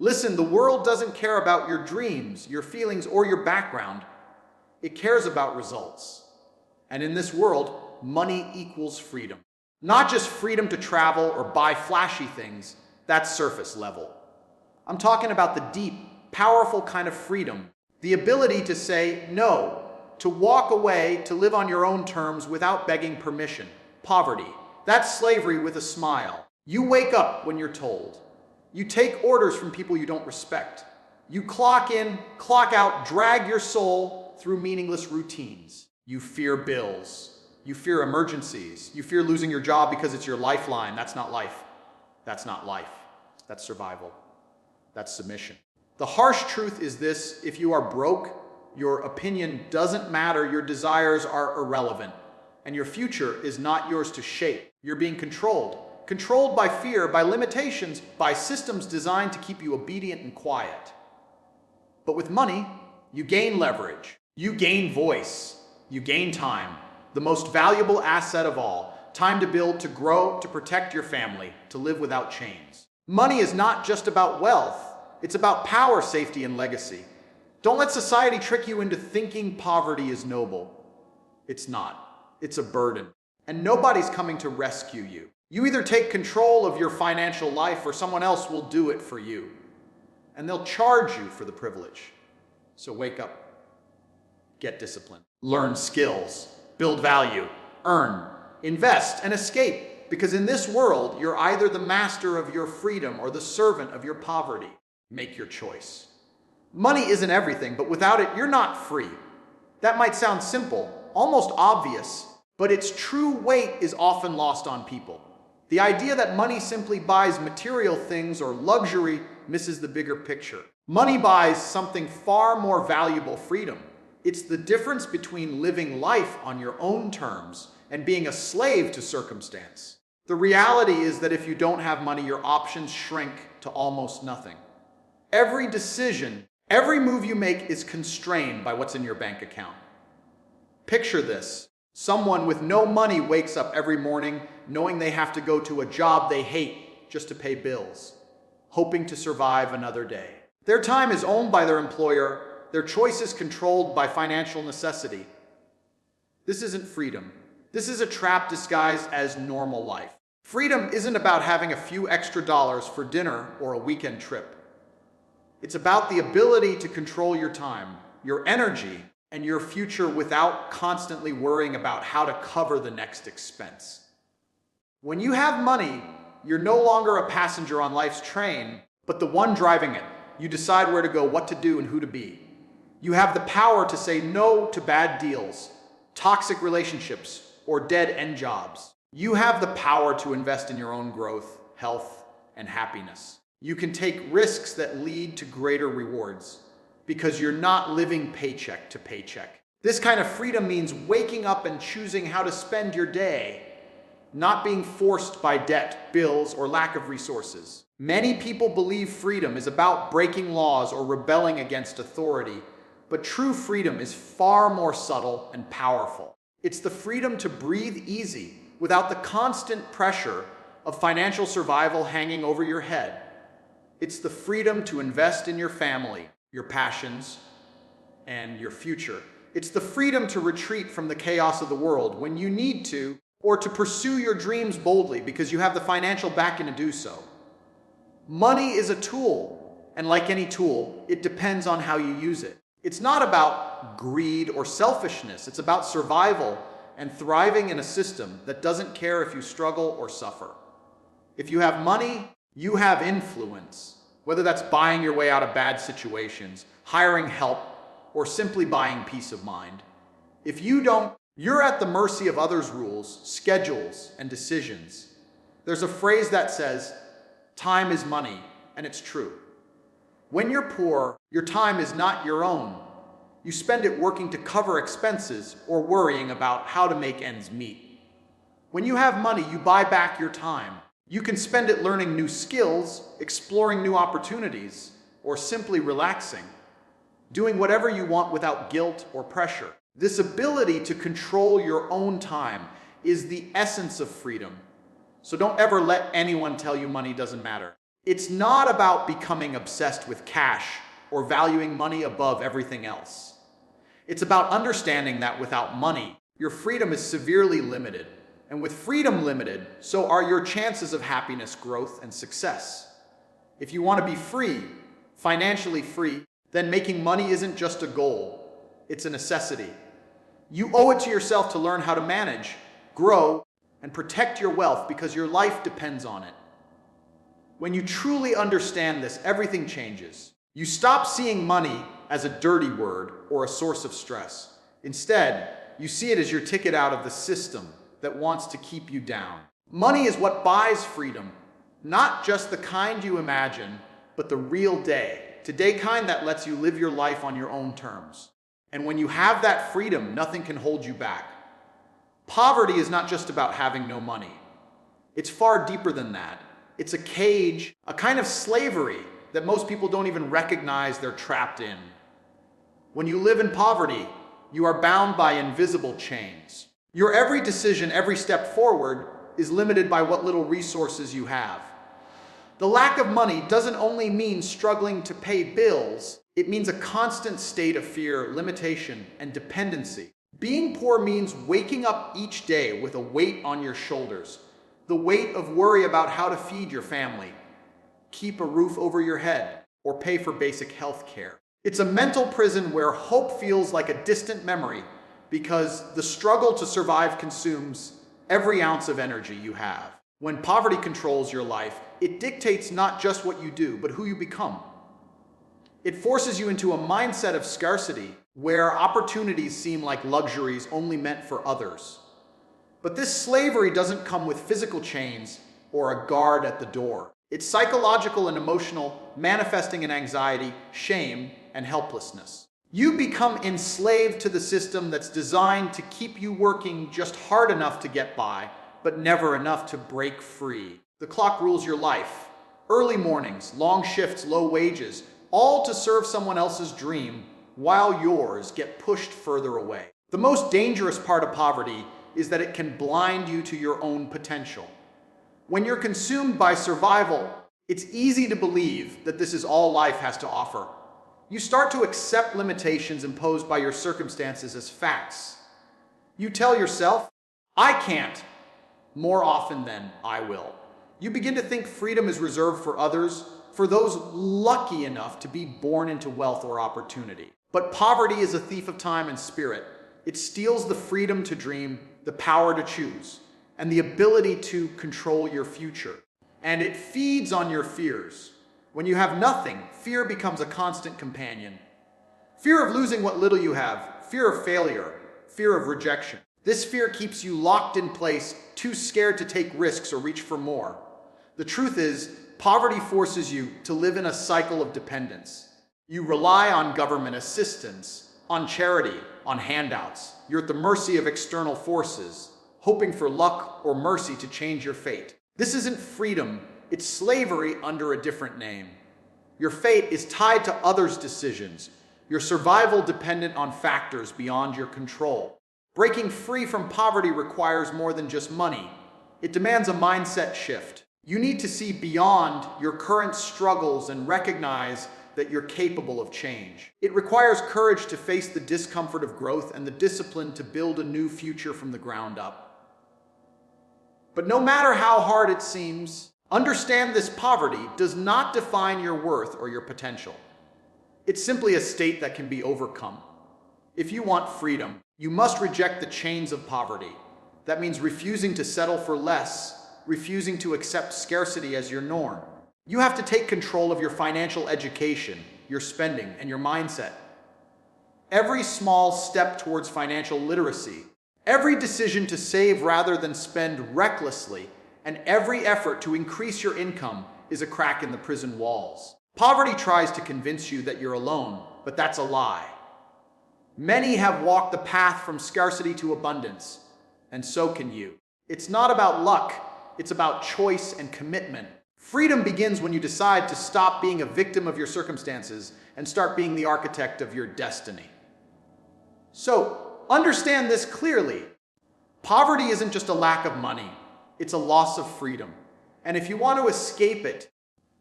Listen, the world doesn't care about your dreams, your feelings, or your background. It cares about results. And in this world, money equals freedom. Not just freedom to travel or buy flashy things, that's surface level. I'm talking about the deep, powerful kind of freedom. The ability to say no, to walk away, to live on your own terms without begging permission. Poverty. That's slavery with a smile. You wake up when you're told. You take orders from people you don't respect. You clock in, clock out, drag your soul through meaningless routines. You fear bills. You fear emergencies. You fear losing your job because it's your lifeline. That's not life. That's not life. That's survival. That's submission. The harsh truth is this: if you are broke, your opinion doesn't matter, your desires are irrelevant, and your future is not yours to shape. You're being controlled. Controlled by fear, by limitations, by systems designed to keep you obedient and quiet. But with money, you gain leverage. You gain voice. You gain time. The most valuable asset of all. Time to build, to grow, to protect your family, to live without chains. Money is not just about wealth. It's about power, safety, and legacy. Don't let society trick you into thinking poverty is noble. It's not. It's a burden. And nobody's coming to rescue you. You either take control of your financial life or someone else will do it for you. And they'll charge you for the privilege. So wake up. Get disciplined. Learn skills. Build value. Earn. Invest and escape. Because in this world, you're either the master of your freedom or the servant of your poverty. Make your choice. Money isn't everything, but without it, you're not free. That might sound simple, almost obvious, but its true weight is often lost on people. The idea that money simply buys material things or luxury misses the bigger picture. Money buys something far more valuable: freedom. It's the difference between living life on your own terms and being a slave to circumstance. The reality is that if you don't have money, your options shrink to almost nothing. Every decision, every move you make is constrained by what's in your bank account. Picture this. Someone with no money wakes up every morning knowing they have to go to a job they hate just to pay bills, hoping to survive another day. Their time is owned by their employer, their choices controlled by financial necessity. This isn't freedom. This is a trap disguised as normal life. Freedom isn't about having a few extra dollars for dinner or a weekend trip. It's about the ability to control your time, your energy, and your future without constantly worrying about how to cover the next expense. When you have money, you're no longer a passenger on life's train, but the one driving it. You decide where to go, what to do, and who to be. You have the power to say no to bad deals, toxic relationships, or dead-end jobs. You have the power to invest in your own growth, health, and happiness. You can take risks that lead to greater rewards because you're not living paycheck to paycheck. This kind of freedom means waking up and choosing how to spend your day, not being forced by debt, bills, or lack of resources. Many people believe freedom is about breaking laws or rebelling against authority, but true freedom is far more subtle and powerful. It's the freedom to breathe easy without the constant pressure of financial survival hanging over your head. It's the freedom to invest in your family, your passions, and your future. It's the freedom to retreat from the chaos of the world when you need to, or to pursue your dreams boldly because you have the financial backing to do so. Money is a tool, and like any tool, it depends on how you use it. It's not about greed or selfishness. It's about survival and thriving in a system that doesn't care if you struggle or suffer. If you have money, you have influence, whether that's buying your way out of bad situations, hiring help, or simply buying peace of mind. If you don't, you're at the mercy of others' rules, schedules, and decisions. There's a phrase that says, "Time is money," and it's true. When you're poor, your time is not your own. You spend it working to cover expenses or worrying about how to make ends meet. When you have money, you buy back your time. You can spend it learning new skills, exploring new opportunities, or simply relaxing, doing whatever you want without guilt or pressure. This ability to control your own time is the essence of freedom. So don't ever let anyone tell you money doesn't matter. It's not about becoming obsessed with cash or valuing money above everything else. It's about understanding that without money, your freedom is severely limited. And with freedom limited, so are your chances of happiness, growth, and success. If you want to be free, financially free, then making money isn't just a goal, it's a necessity. You owe it to yourself to learn how to manage, grow, and protect your wealth because your life depends on it. When you truly understand this, everything changes. You stop seeing money as a dirty word or a source of stress. Instead, you see it as your ticket out of the system that wants to keep you down. Money is what buys freedom, not just the kind you imagine, but the real today kind that lets you live your life on your own terms. And when you have that freedom, nothing can hold you back. Poverty is not just about having no money. It's far deeper than that. It's a cage, a kind of slavery that most people don't even recognize they're trapped in. When you live in poverty, you are bound by invisible chains. Your every decision, every step forward, is limited by what little resources you have. The lack of money doesn't only mean struggling to pay bills, it means a constant state of fear, limitation, and dependency. Being poor means waking up each day with a weight on your shoulders, the weight of worry about how to feed your family, keep a roof over your head, or pay for basic health care. It's a mental prison where hope feels like a distant memory because the struggle to survive consumes every ounce of energy you have. When poverty controls your life, it dictates not just what you do, but who you become. It forces you into a mindset of scarcity where opportunities seem like luxuries only meant for others. But this slavery doesn't come with physical chains or a guard at the door. It's psychological and emotional, manifesting in anxiety, shame, and helplessness. You become enslaved to the system that's designed to keep you working just hard enough to get by, but never enough to break free. The clock rules your life. Early mornings, long shifts, low wages, all to serve someone else's dream while yours get pushed further away. The most dangerous part of poverty is that it can blind you to your own potential. When you're consumed by survival, it's easy to believe that this is all life has to offer. You start to accept limitations imposed by your circumstances as facts. You tell yourself, I can't, more often than I will. You begin to think freedom is reserved for others, for those lucky enough to be born into wealth or opportunity. But poverty is a thief of time and spirit. It steals the freedom to dream, the power to choose, and the ability to control your future. And it feeds on your fears. When you have nothing, fear becomes a constant companion. Fear of losing what little you have, fear of failure, fear of rejection. This fear keeps you locked in place, too scared to take risks or reach for more. The truth is, poverty forces you to live in a cycle of dependence. You rely on government assistance, on charity, on handouts. You're at the mercy of external forces, hoping for luck or mercy to change your fate. This isn't freedom, it's slavery under a different name. Your fate is tied to others' decisions, your survival dependent on factors beyond your control. Breaking free from poverty requires more than just money. It demands a mindset shift. You need to see beyond your current struggles and recognize that you're capable of change. It requires courage to face the discomfort of growth and the discipline to build a new future from the ground up. But no matter how hard it seems, understand this: poverty does not define your worth or your potential. It's simply a state that can be overcome. If you want freedom, you must reject the chains of poverty. That means refusing to settle for less, refusing to accept scarcity as your norm. You have to take control of your financial education, your spending, and your mindset. Every small step towards financial literacy, every decision to save rather than spend recklessly, and every effort to increase your income is a crack in the prison walls. Poverty tries to convince you that you're alone, but that's a lie. Many have walked the path from scarcity to abundance, and so can you. It's not about luck, it's about choice and commitment. Freedom begins when you decide to stop being a victim of your circumstances and start being the architect of your destiny. So, understand this clearly. Poverty isn't just a lack of money, it's a loss of freedom. And if you want to escape it,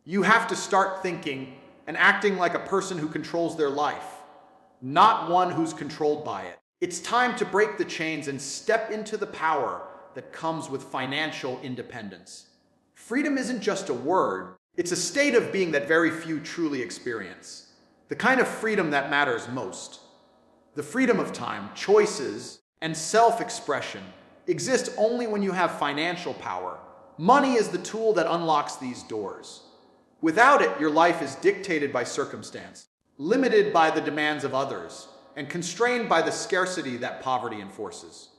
You have to start thinking and acting like a person who controls their life, not one who's controlled by it. It's time to break the chains and step into the power that comes with financial independence. Freedom isn't just a word, it's a state of being that very few truly experience. The kind of freedom that matters most. The freedom of time, choices, and self-expression exist only when you have financial power. Money is the tool that unlocks these doors. Without it, your life is dictated by circumstance, limited by the demands of others, and constrained by the scarcity that poverty enforces.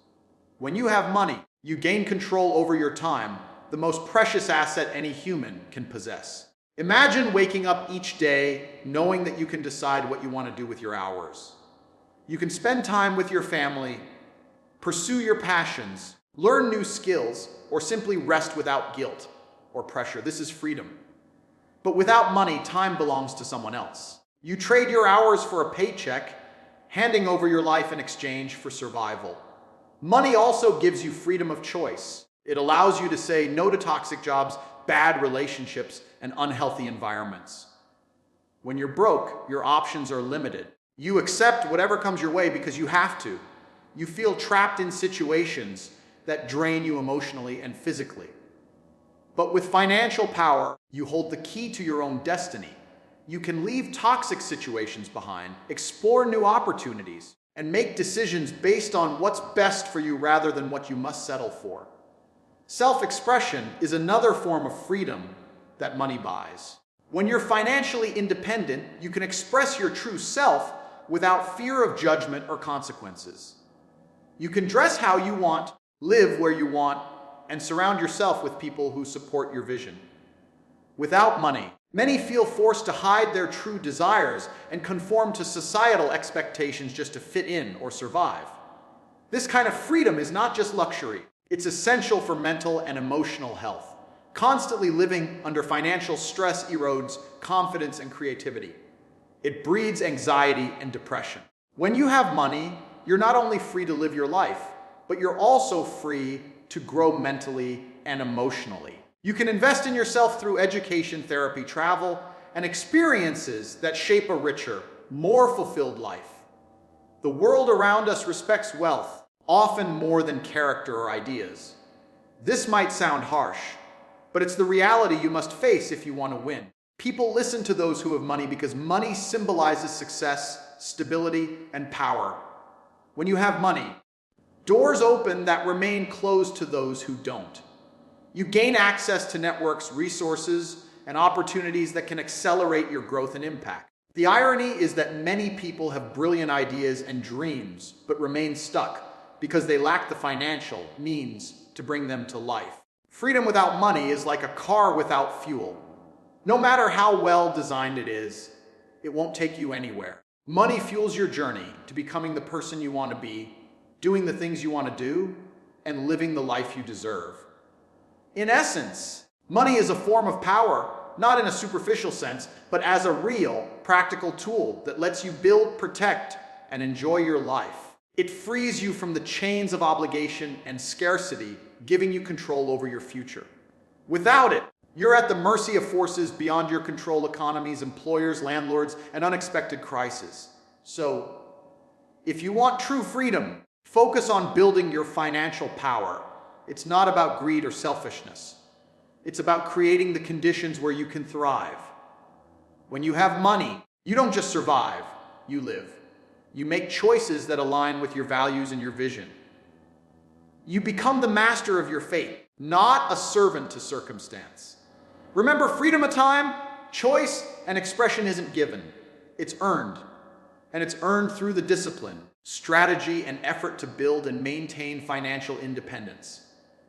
When you have money, you gain control over your time, the most precious asset any human can possess. Imagine waking up each day knowing that you can decide what you want to do with your hours. You can spend time with your family, pursue your passions, learn new skills, or simply rest without guilt or pressure. This is freedom. But without money, time belongs to someone else. You trade your hours for a paycheck, handing over your life in exchange for survival. Money also gives you freedom of choice. It allows you to say no to toxic jobs, bad relationships, and unhealthy environments. When you're broke, your options are limited. You accept whatever comes your way because you have to. You feel trapped in situations that drain you emotionally and physically. But with financial power, you hold the key to your own destiny. You can leave toxic situations behind, explore new opportunities, and make decisions based on what's best for you rather than what you must settle for. Self-expression is another form of freedom that money buys. When you're financially independent, you can express your true self without fear of judgment or consequences. You can dress how you want, live where you want, and surround yourself with people who support your vision. Without money, many feel forced to hide their true desires and conform to societal expectations just to fit in or survive. This kind of freedom is not just luxury, it's essential for mental and emotional health. Constantly living under financial stress erodes confidence and creativity. It breeds anxiety and depression. When you have money, you're not only free to live your life, but you're also free to grow mentally and emotionally. You can invest in yourself through education, therapy, travel, and experiences that shape a richer, more fulfilled life. The world around us respects wealth, often more than character or ideas. This might sound harsh, but it's the reality you must face if you want to win. People listen to those who have money because money symbolizes success, stability, and power. When you have money, doors open that remain closed to those who don't. You gain access to networks, resources, and opportunities that can accelerate your growth and impact. The irony is that many people have brilliant ideas and dreams, but remain stuck because they lack the financial means to bring them to life. Freedom without money is like a car without fuel. No matter how well designed it is, it won't take you anywhere. Money fuels your journey to becoming the person you want to be, doing the things you want to do, and living the life you deserve. In essence, money is a form of power, not in a superficial sense, but as a real, practical tool that lets you build, protect, and enjoy your life. It frees you from the chains of obligation and scarcity, giving you control over your future. Without it, you're at the mercy of forces beyond your control: economies, employers, landlords, and unexpected crises. So, if you want true freedom, focus on building your financial power. It's not about greed or selfishness. It's about creating the conditions where you can thrive. When you have money, you don't just survive, you live. You make choices that align with your values and your vision. You become the master of your fate, not a servant to circumstance. Remember, freedom of time, choice, and expression isn't given. It's earned. And it's earned through the discipline, strategy, and effort to build and maintain financial independence.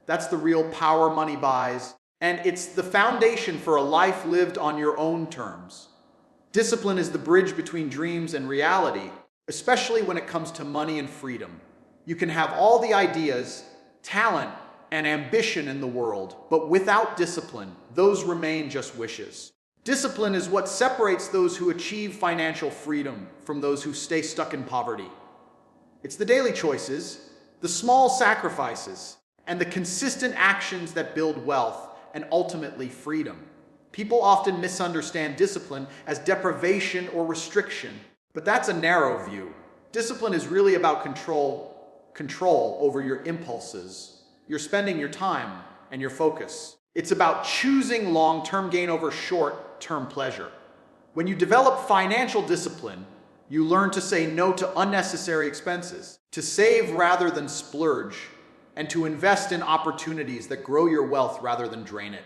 That's the real power money buys, and it's the foundation for a life lived on your own terms. Discipline is the bridge between dreams and reality, especially when it comes to money and freedom. You can have all the ideas, talent, and ambition in the world, but without discipline, those remain just wishes. Discipline is what separates those who achieve financial freedom from those who stay stuck in poverty. It's the daily choices, the small sacrifices, and the consistent actions that build wealth and ultimately freedom. People often misunderstand discipline as deprivation or restriction, but that's a narrow view. Discipline is really about control over your impulses, your spending your time, and your focus. It's about choosing long-term gain over short-term pleasure. When you develop financial discipline, you learn to say no to unnecessary expenses, to save rather than splurge, and to invest in opportunities that grow your wealth rather than drain it.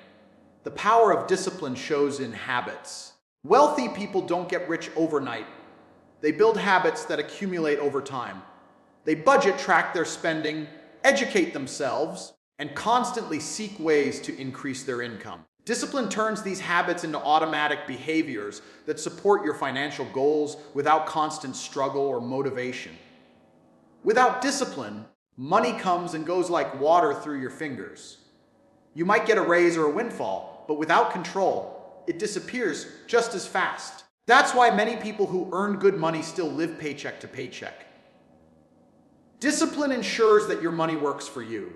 The power of discipline shows in habits. Wealthy people don't get rich overnight. They build habits that accumulate over time. They budget track their spending, educate themselves, and constantly seek ways to increase their income. Discipline turns these habits into automatic behaviors that support your financial goals without constant struggle or motivation. Without discipline, money comes and goes like water through your fingers. You might get a raise or a windfall, but without control, it disappears just as fast. That's why many people who earn good money still live paycheck to paycheck. Discipline ensures that your money works for you,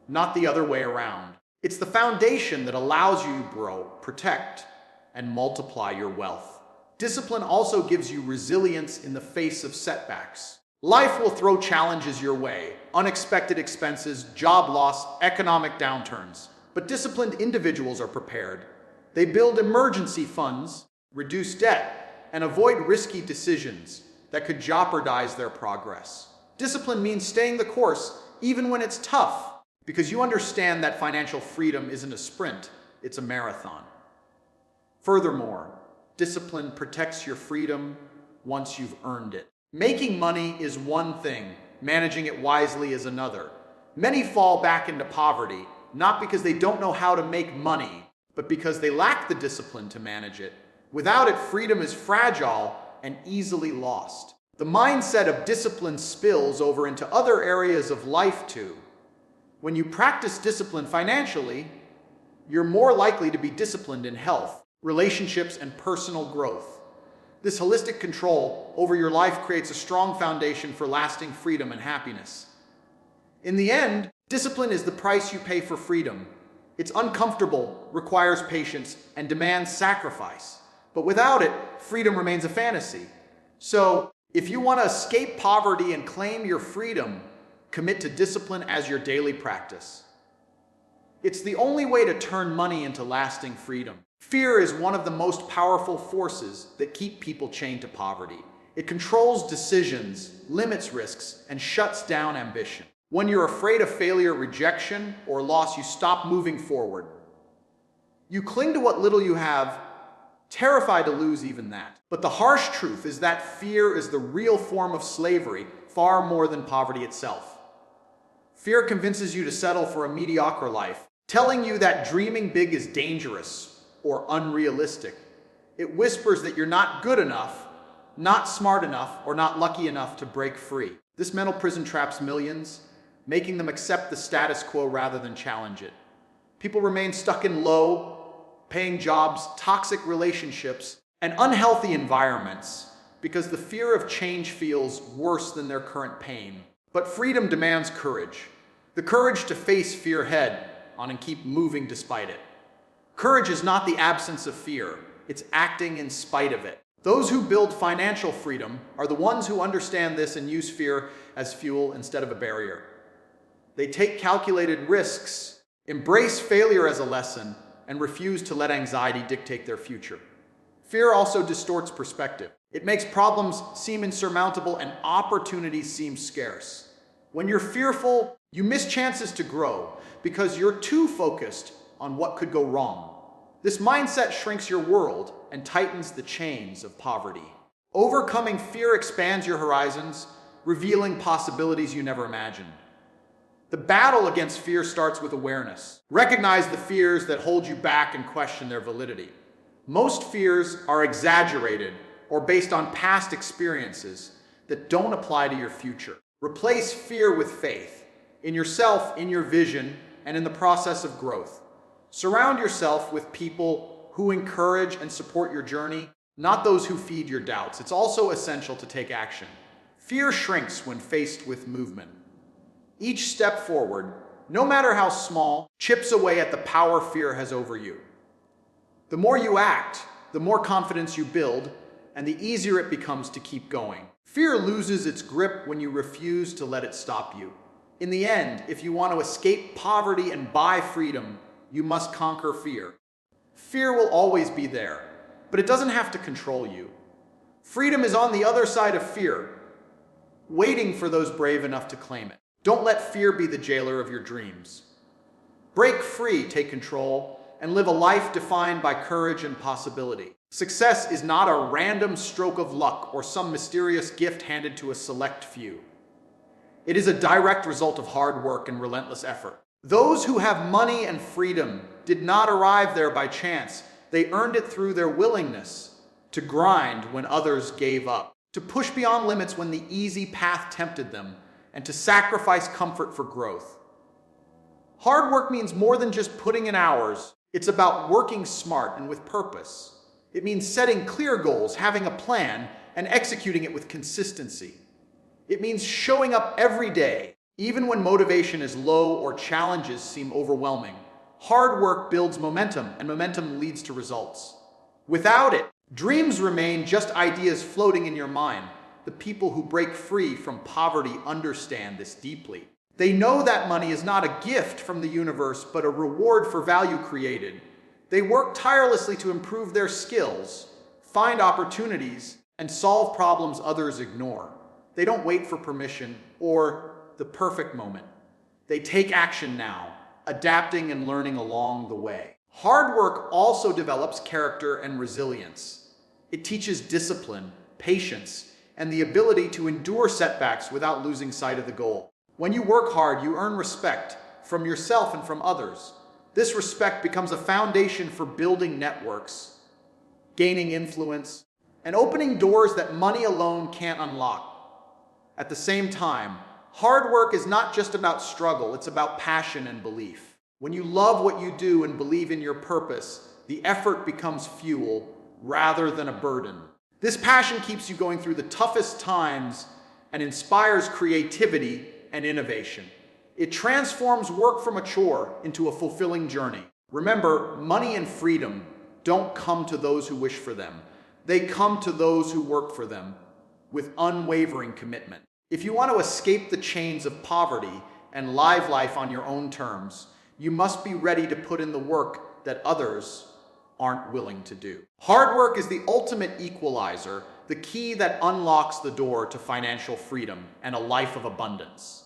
not the other way around. It's the foundation that allows you to grow, protect, and multiply your wealth. Discipline also gives you resilience in the face of setbacks. Life will throw challenges your way, unexpected expenses, job loss, economic downturns. But disciplined individuals are prepared. They build emergency funds, reduce debt, and avoid risky decisions that could jeopardize their progress. Discipline means staying the course even when it's tough, because you understand that financial freedom isn't a sprint, it's a marathon. Furthermore, discipline protects your freedom once you've earned it. Making money is one thing, managing it wisely is another. Many fall back into poverty, not because they don't know how to make money, but because they lack the discipline to manage it. Without it, freedom is fragile and easily lost. The mindset of discipline spills over into other areas of life too. When you practice discipline financially, you're more likely to be disciplined in health, relationships, and personal growth. This holistic control over your life creates a strong foundation for lasting freedom and happiness. In the end, discipline is the price you pay for freedom. It's uncomfortable, requires patience, and demands sacrifice. But without it, freedom remains a fantasy. So, if you want to escape poverty and claim your freedom, commit to discipline as your daily practice. It's the only way to turn money into lasting freedom. Fear is one of the most powerful forces that keep people chained to poverty. It controls decisions, limits risks, and shuts down ambition. When you're afraid of failure, rejection, or loss, you stop moving forward. You cling to what little you have, terrified to lose even that. But the harsh truth is that fear is the real form of slavery, far more than poverty itself. Fear convinces you to settle for a mediocre life, telling you that dreaming big is dangerous or unrealistic. It whispers that you're not good enough, not smart enough, or not lucky enough to break free. This mental prison traps millions, making them accept the status quo rather than challenge it. People remain stuck in low-paying jobs, toxic relationships, and unhealthy environments because the fear of change feels worse than their current pain. But freedom demands courage. The courage to face fear head-on and keep moving despite it. Courage is not the absence of fear, it's acting in spite of it. Those who build financial freedom are the ones who understand this and use fear as fuel instead of a barrier. They take calculated risks, embrace failure as a lesson, and refuse to let anxiety dictate their future. Fear also distorts perspective. It makes problems seem insurmountable and opportunities seem scarce. When you're fearful, you miss chances to grow because you're too focused on what could go wrong. This mindset shrinks your world and tightens the chains of poverty. Overcoming fear expands your horizons, revealing possibilities you never imagined. The battle against fear starts with awareness. Recognize the fears that hold you back and question their validity. Most fears are exaggerated or based on past experiences that don't apply to your future. Replace fear with faith in yourself, in your vision, and in the process of growth. Surround yourself with people who encourage and support your journey, not those who feed your doubts. It's also essential to take action. Fear shrinks when faced with movement. Each step forward, no matter how small, chips away at the power fear has over you. The more you act, the more confidence you build, and the easier it becomes to keep going. Fear loses its grip when you refuse to let it stop you. In the end, if you want to escape poverty and buy freedom, you must conquer fear. Fear will always be there, but it doesn't have to control you. Freedom is on the other side of fear, waiting for those brave enough to claim it. Don't let fear be the jailer of your dreams. Break free, take control, and live a life defined by courage and possibility. Success is not a random stroke of luck or some mysterious gift handed to a select few. It is a direct result of hard work and relentless effort. Those who have money and freedom did not arrive there by chance. They earned it through their willingness to grind when others gave up, to push beyond limits when the easy path tempted them, and to sacrifice comfort for growth. Hard work means more than just putting in hours. It's about working smart and with purpose. It means setting clear goals, having a plan, and executing it with consistency. It means showing up every day, even when motivation is low or challenges seem overwhelming. Hard work builds momentum, and momentum leads to results. Without it, dreams remain just ideas floating in your mind. The people who break free from poverty understand this deeply. They know that money is not a gift from the universe, but a reward for value created. They work tirelessly to improve their skills, find opportunities, and solve problems others ignore. They don't wait for permission or the perfect moment. They take action now, adapting and learning along the way. Hard work also develops character and resilience. It teaches discipline, patience, and the ability to endure setbacks without losing sight of the goal. When you work hard, you earn respect from yourself and from others. This respect becomes a foundation for building networks, gaining influence, and opening doors that money alone can't unlock. At the same time, hard work is not just about struggle, it's about passion and belief. When you love what you do and believe in your purpose, the effort becomes fuel rather than a burden. This passion keeps you going through the toughest times and inspires creativity and innovation. It transforms work from a chore into a fulfilling journey. Remember, money and freedom don't come to those who wish for them. They come to those who work for them with unwavering commitment. If you want to escape the chains of poverty and live life on your own terms, you must be ready to put in the work that others aren't willing to do. Hard work is the ultimate equalizer, the key that unlocks the door to financial freedom and a life of abundance.